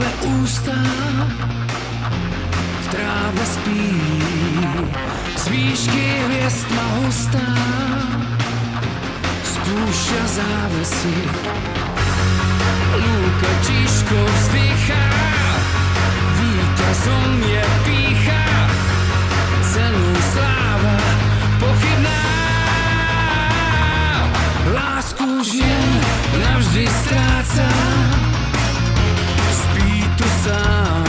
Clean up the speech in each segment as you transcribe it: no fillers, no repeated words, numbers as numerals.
tvé ústa, v tráve spí, z výšky hviezd tma hustá, spúšťa závesy. Lúka tížko vzdychá, víťazom je pýcha, cenu sláva pochybná. Lásku žien navždy stráca, spí tu sám,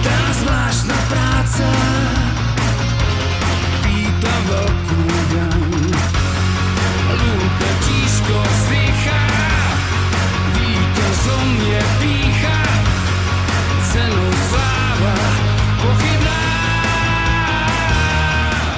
tá zvláštna práca, pýta veľkú daň. Lúka tížko vzdychá, víťazom je pýcha, cenu sláva pochybná.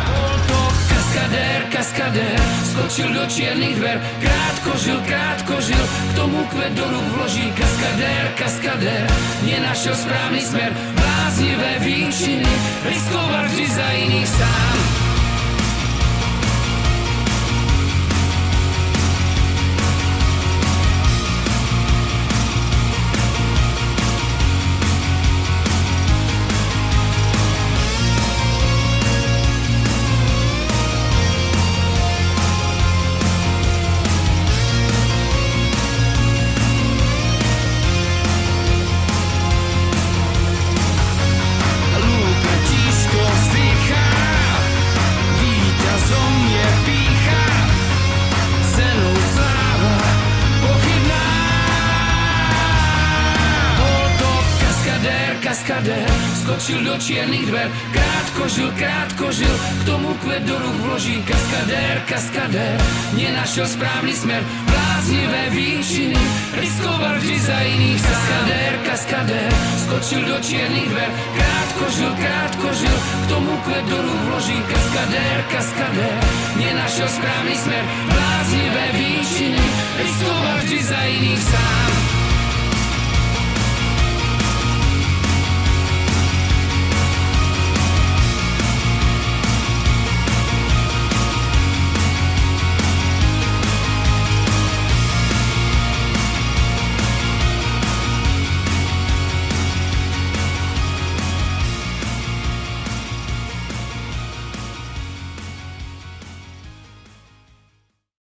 Bol to kaskadér, kaskadér, skočil do čiernych dver, krátko žil, k tomu kvet do rúk vloží. Kaskadér, kaskadér, nenašiel správny smer, bláznivé výšiny, riskoval vždy za iných sám. Kaskadér, skočil do čiernych dver, krátko žil, k tomu kvet do rúk vloží. Kaskadér, kaskadér, nenašiel správny smer, bláznivé výšiny, riskoval vždy za iných sám. Kaskadér, kaskadér, skočil do čiernych dver, krátko žil, k tomu kvet do rúk vloží. Kaskadér, kaskadér, nenašiel správny smer, bláznivé výšiny, riskoval vždy za iných sám.